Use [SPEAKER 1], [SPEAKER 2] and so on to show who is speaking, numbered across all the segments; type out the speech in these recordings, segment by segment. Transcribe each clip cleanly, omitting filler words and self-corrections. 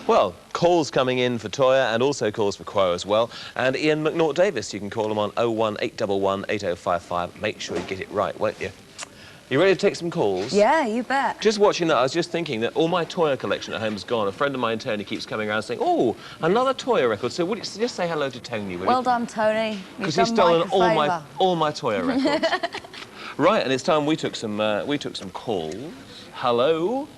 [SPEAKER 1] Well, calls coming in for Toyah and also calls for Quo as well. And Ian McNaught-Davis, you can call him on 01811 8055. Make sure you get it right, won't you? You ready to take some calls?
[SPEAKER 2] Yeah, you bet.
[SPEAKER 1] Just watching that, I was just thinking that all my Toyah collection at home is gone. A friend of mine, Tony, keeps coming around saying, oh, another Toyah record. So would you just say hello to Tony, will you?
[SPEAKER 2] Well done, Tony.
[SPEAKER 1] Because he's stolen all my Toyah records. Right, and it's time we took some calls. Hello?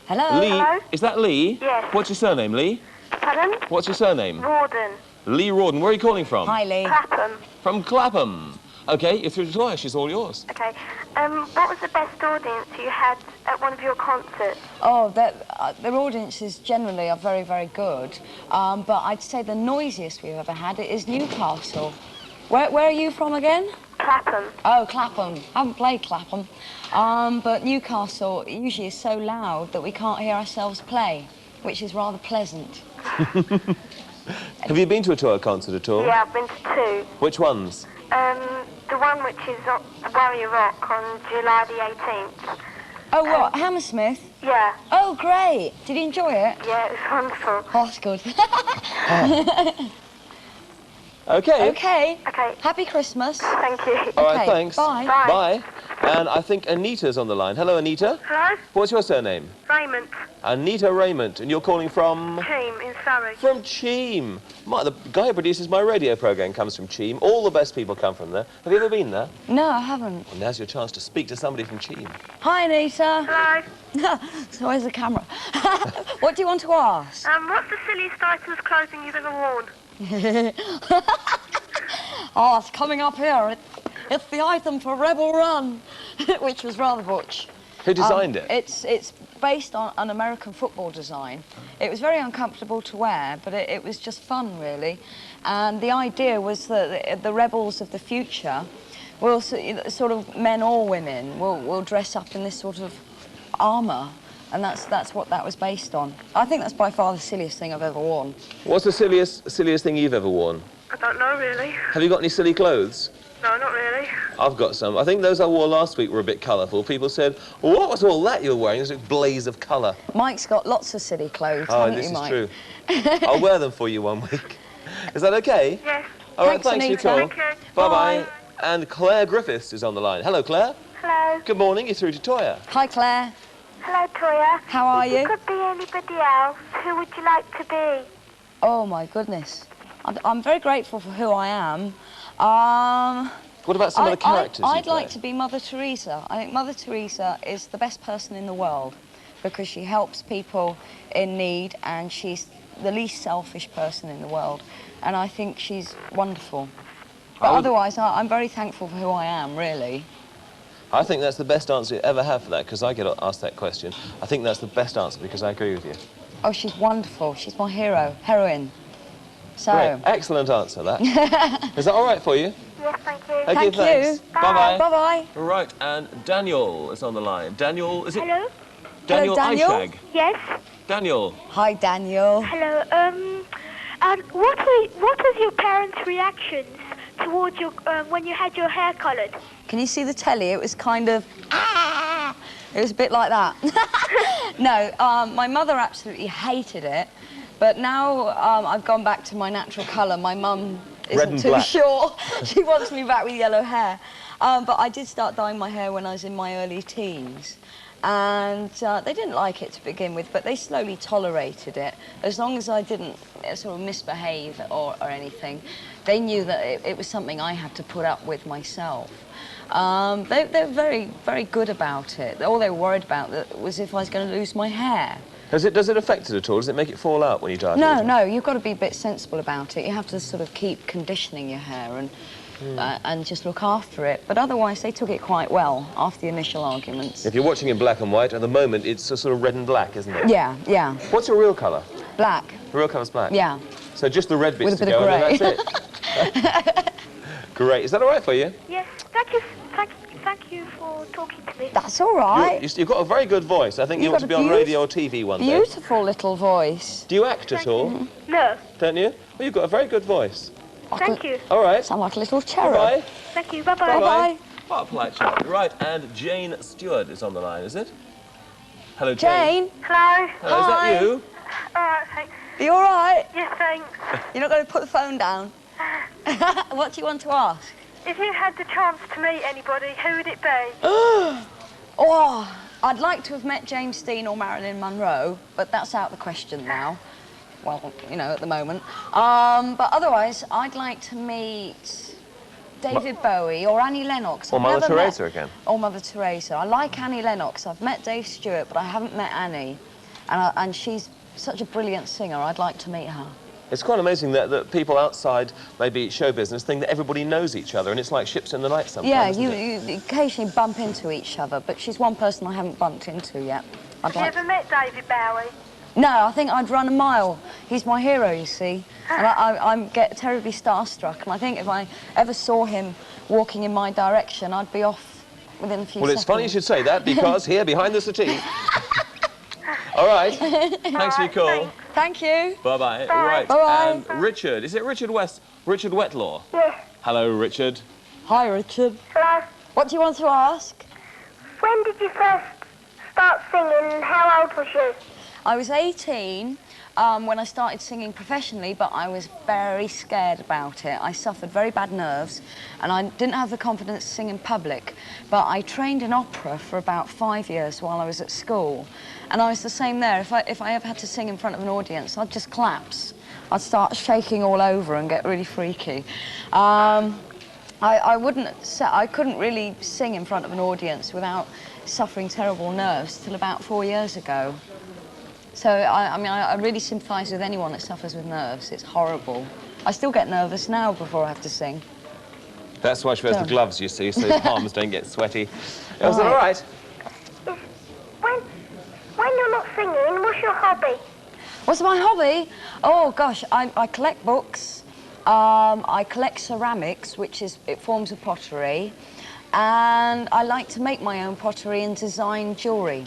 [SPEAKER 2] Hello?
[SPEAKER 1] Lee?
[SPEAKER 3] Hello?
[SPEAKER 1] Is that Lee?
[SPEAKER 3] Yes.
[SPEAKER 1] What's your surname, Lee?
[SPEAKER 3] Pardon?
[SPEAKER 1] What's your surname?
[SPEAKER 3] Warden.
[SPEAKER 1] Lee Rawdon. Where are you calling from?
[SPEAKER 2] Hi, Lee.
[SPEAKER 3] Clapham.
[SPEAKER 1] From Clapham. OK, you're through to Toyah. She's all yours.
[SPEAKER 3] Okay. What was the best audience you had at one of your concerts?
[SPEAKER 2] Oh, their audiences generally are very, very good. But I'd say the noisiest we've ever had is Newcastle. Where are you from again?
[SPEAKER 3] Clapham.
[SPEAKER 2] Oh, Clapham. I haven't played Clapham. But Newcastle usually is so loud that we can't hear ourselves play, which is rather pleasant.
[SPEAKER 1] Have you been to a Toyah concert at all?
[SPEAKER 3] Yeah, I've been to 2.
[SPEAKER 1] Which ones?
[SPEAKER 3] The one which is at Warrior Rock on July the 18th.
[SPEAKER 2] Oh, what? Hammersmith?
[SPEAKER 3] Yeah.
[SPEAKER 2] Oh, great. Did you enjoy it?
[SPEAKER 3] Yeah, it was wonderful.
[SPEAKER 2] Oh, that's good.
[SPEAKER 1] OK.
[SPEAKER 2] OK.
[SPEAKER 3] Okay.
[SPEAKER 2] Happy Christmas.
[SPEAKER 3] Thank you.
[SPEAKER 1] All right,
[SPEAKER 2] OK,
[SPEAKER 1] thanks.
[SPEAKER 2] bye.
[SPEAKER 3] Bye.
[SPEAKER 1] Bye. And I think Anita's on the line. Hello, Anita.
[SPEAKER 3] Hello?
[SPEAKER 1] What's your surname?
[SPEAKER 3] Raymond.
[SPEAKER 1] Anita Raymond. And you're calling from?
[SPEAKER 3] Team in Surrey.
[SPEAKER 1] From Cheam. The guy who produces my radio programme comes from Cheam. All the best people come from there. Have you ever been there?
[SPEAKER 2] No, I haven't.
[SPEAKER 1] Well, now's your chance to speak to somebody from Cheam.
[SPEAKER 2] Hi, Anita.
[SPEAKER 3] Hello.
[SPEAKER 2] So where's the camera? What do you want to ask?
[SPEAKER 3] What's the silliest item of clothing you've ever worn?
[SPEAKER 2] Oh, it's coming up here. It's the item for Rebel Run, which was rather butch.
[SPEAKER 1] Who designed it?
[SPEAKER 2] It's based on an American football design. It was very uncomfortable to wear, but it was just fun, really. And the idea was that the rebels of the future will, sort of men or women, will dress up in this sort of armour. And that's what that was based on. I think that's by far the silliest thing I've ever worn.
[SPEAKER 1] What's the silliest thing you've ever worn?
[SPEAKER 3] I don't know, really.
[SPEAKER 1] Have you got any silly clothes?
[SPEAKER 3] No, not really.
[SPEAKER 1] I've got some. I think those I wore last week were a bit colourful. People said, well, what was all that you were wearing? It was a blaze of colour.
[SPEAKER 2] Mike's got lots of silly clothes,
[SPEAKER 1] Oh,
[SPEAKER 2] haven't
[SPEAKER 1] this
[SPEAKER 2] you,
[SPEAKER 1] is
[SPEAKER 2] Mike?
[SPEAKER 1] true. I'll wear them for you one week. Is that OK?
[SPEAKER 3] Yes.
[SPEAKER 1] All right,
[SPEAKER 2] Thanks,
[SPEAKER 1] thanks for your
[SPEAKER 2] Anita.
[SPEAKER 1] call.
[SPEAKER 3] Thank you.
[SPEAKER 1] Bye-bye. And Claire Griffiths is on the line. Hello, Claire.
[SPEAKER 3] Hello.
[SPEAKER 1] Good morning. You're through to Toyah.
[SPEAKER 2] Hi, Claire.
[SPEAKER 3] Hello, Toyah.
[SPEAKER 2] How are
[SPEAKER 3] If
[SPEAKER 2] you?
[SPEAKER 3] you could be anybody else, who would you like to be?
[SPEAKER 2] Oh, my goodness. I'm very grateful for who I am.
[SPEAKER 1] What about some of the characters you
[SPEAKER 2] I'd
[SPEAKER 1] play?
[SPEAKER 2] like to be Mother Teresa. I think Mother Teresa is the best person in the world because she helps people in need and she's the least selfish person in the world. And I think she's wonderful. But otherwise, I'm very thankful for who I am, really.
[SPEAKER 1] I think that's the best answer you ever have for that, because I get asked that question. I think that's the best answer, because I agree with you.
[SPEAKER 2] Oh, she's wonderful. She's my heroine. So...
[SPEAKER 1] Great. Excellent answer, that. Is that all right for you?
[SPEAKER 3] Yes, thank you.
[SPEAKER 1] Okay,
[SPEAKER 2] Thank
[SPEAKER 1] thanks.
[SPEAKER 2] you.
[SPEAKER 1] Bye-bye.
[SPEAKER 2] Bye-bye.
[SPEAKER 1] Right, and Daniel is on the line. Daniel, is it?
[SPEAKER 3] Hello?
[SPEAKER 1] Daniel
[SPEAKER 2] Hello, Daniel.
[SPEAKER 1] ISHAG.
[SPEAKER 3] Yes?
[SPEAKER 1] Daniel.
[SPEAKER 2] Hi, Daniel.
[SPEAKER 3] Hello. What was your parents' reactions towards your when you had your hair coloured?
[SPEAKER 2] Can you see the telly? It was kind of... Ah! It was a bit like that. No, my mother absolutely hated it. But now I've gone back to my natural colour. My mum isn't too sure. She wants me back with yellow hair. But I did start dyeing my hair when I was in my early teens. And they didn't like it to begin with, but they slowly tolerated it. As long as I didn't sort of misbehave or anything, they knew that it was something I had to put up with myself. They're very, very good about it. All they were worried about was if I was going to lose my hair.
[SPEAKER 1] Does it affect it at all? Does it make it fall out when you dye it?
[SPEAKER 2] No, you've got to be a bit sensible about it. You have to sort of keep conditioning your hair and just look after it. But otherwise, they took it quite well after the initial arguments.
[SPEAKER 1] If you're watching in black and white, at the moment, it's a sort of red and black, isn't it?
[SPEAKER 2] Yeah, yeah.
[SPEAKER 1] What's your real colour?
[SPEAKER 2] Black.
[SPEAKER 1] The real colour's black?
[SPEAKER 2] Yeah.
[SPEAKER 1] So just the red bits
[SPEAKER 2] With a
[SPEAKER 1] to
[SPEAKER 2] bit of
[SPEAKER 1] go, and
[SPEAKER 2] grey.
[SPEAKER 1] then that's it? Great. Is that all right for you?
[SPEAKER 3] Yes. Thank you for talking to me.
[SPEAKER 2] That's all right.
[SPEAKER 1] You've got a very good voice. I think you ought to be on radio or TV one day.
[SPEAKER 2] Beautiful little voice.
[SPEAKER 1] Do you act at all?
[SPEAKER 3] No.
[SPEAKER 1] Don't you? Well, you've got a very good voice.
[SPEAKER 3] Thank you.
[SPEAKER 1] All right.
[SPEAKER 2] Sound like a little cherub.
[SPEAKER 1] Bye.
[SPEAKER 3] Thank you. Bye-bye.
[SPEAKER 2] Bye-bye.
[SPEAKER 1] What a polite chat. Right, and Jane Stewart is on the line, is it? Hello, Jane.
[SPEAKER 2] Jane.
[SPEAKER 3] Hello.
[SPEAKER 1] Hello, is that you?
[SPEAKER 2] Are you all right?
[SPEAKER 3] Yes, thanks.
[SPEAKER 2] You're not going to put the phone down? What do you want to ask?
[SPEAKER 3] If you had the chance to meet anybody, who would it be?
[SPEAKER 2] Oh, I'd like to have met James Dean or Marilyn Monroe, but that's out of the question now. Well, you know, at the moment. But otherwise, I'd like to meet David Bowie or Annie Lennox.
[SPEAKER 1] Or Mother Teresa again.
[SPEAKER 2] Or Mother Teresa. I like Annie Lennox. I've met Dave Stewart, but I haven't met Annie. And she's such a brilliant singer. I'd like to meet her.
[SPEAKER 1] It's quite amazing that people outside maybe show business think that everybody knows each other, and it's like ships in the night sometimes.
[SPEAKER 2] Yeah, you occasionally bump into each other, but she's one person I haven't bumped into yet.
[SPEAKER 3] Have you ever met David Bowie?
[SPEAKER 2] No, I think I'd run a mile. He's my hero, you see. And I get terribly starstruck, and I think if I ever saw him walking in my direction, I'd be off within a few seconds.
[SPEAKER 1] Well, it's funny you should say that, because here, behind the settee... All right. Thanks for your call.
[SPEAKER 2] Thank you.
[SPEAKER 1] Bye-bye.
[SPEAKER 3] Bye.
[SPEAKER 1] Right.
[SPEAKER 2] Bye-bye.
[SPEAKER 1] And Richard. Is it Richard Whetloor?
[SPEAKER 3] Yes.
[SPEAKER 1] Hello, Richard.
[SPEAKER 2] Hi, Richard.
[SPEAKER 3] Hello.
[SPEAKER 2] What do you want to ask?
[SPEAKER 3] When did you first start singing and how old was you?
[SPEAKER 2] I was 18 when I started singing professionally, but I was very scared about it. I suffered very bad nerves, and I didn't have the confidence to sing in public. But I trained in opera for about 5 years while I was at school, and I was the same there. If I ever had to sing in front of an audience, I'd just collapse. I'd start shaking all over and get really freaky. I couldn't really sing in front of an audience without suffering terrible nerves till about 4 years ago. So, I mean, I really sympathise with anyone that suffers with nerves. It's horrible. I still get nervous now before I have to sing.
[SPEAKER 1] That's why she wears the gloves, you see, so his palms don't get sweaty. Was it all right?
[SPEAKER 3] When you're not singing, what's your hobby?
[SPEAKER 2] What's my hobby? Oh, gosh, I collect books. I collect ceramics, it forms of pottery. And I like to make my own pottery and design jewellery.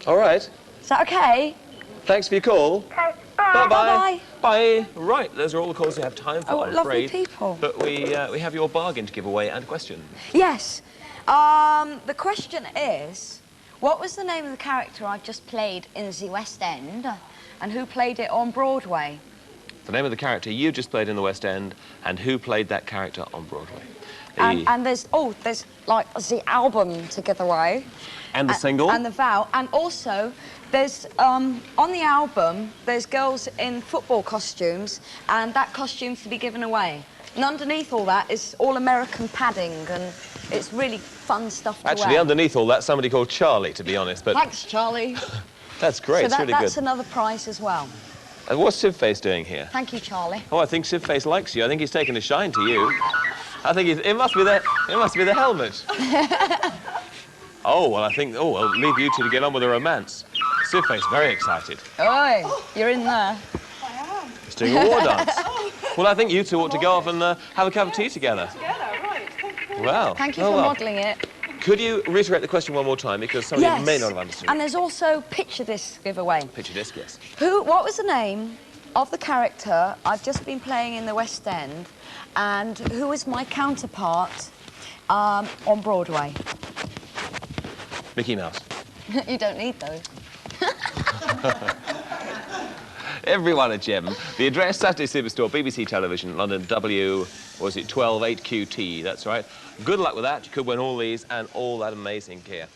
[SPEAKER 1] All right.
[SPEAKER 2] Is that OK?
[SPEAKER 1] Thanks for your call.
[SPEAKER 3] Okay, bye.
[SPEAKER 1] Bye-bye. Bye. Right, those are all the calls we have time for,
[SPEAKER 2] Oh,
[SPEAKER 1] I'm
[SPEAKER 2] lovely
[SPEAKER 1] afraid.
[SPEAKER 2] people.
[SPEAKER 1] But we have your bargain to give away and question.
[SPEAKER 2] Yes. The question is, what was the name of the character I've just played in the West End, and who played it on Broadway?
[SPEAKER 1] The name of the character you just played in the West End, and who played that character on Broadway.
[SPEAKER 2] And there's like the album to give away.
[SPEAKER 1] And the single.
[SPEAKER 2] And the vow. And also, there's, on the album, there's girls in football costumes, and that costume's to be given away. And underneath all that is all American padding, and it's really fun stuff to wear.
[SPEAKER 1] Actually, underneath all that, somebody called Charlie, to be honest, but...
[SPEAKER 2] Thanks, Charlie.
[SPEAKER 1] That's great, it's really good.
[SPEAKER 2] That's another prize as well.
[SPEAKER 1] And what's Sivface doing here?
[SPEAKER 2] Thank you, Charlie.
[SPEAKER 1] Oh, I think Sivface likes you. I think he's taken a shine to you. I think it must be the helmet. Oh, well, I'll leave you two to get on with the romance. Sivface, very excited.
[SPEAKER 2] Oi, you're in there.
[SPEAKER 4] I am.
[SPEAKER 1] He's doing a war dance. Well, I think you two ought to go off and have a cup of tea together.
[SPEAKER 4] Together, right.
[SPEAKER 1] Well.
[SPEAKER 2] Thank you for modelling it.
[SPEAKER 1] Could you reiterate the question one more time, because some of you may not have understood.
[SPEAKER 2] And there's also picture disc giveaway.
[SPEAKER 1] Picture disc, yes.
[SPEAKER 2] What was the name of the character I've just been playing in the West End, and who was my counterpart on Broadway?
[SPEAKER 1] Mickey Mouse.
[SPEAKER 2] You don't need those.
[SPEAKER 1] Everyone a gem. The address, Saturday Superstore, BBC Television, London, W128QT, that's right. Good luck with that. You could win all these and all that amazing gear.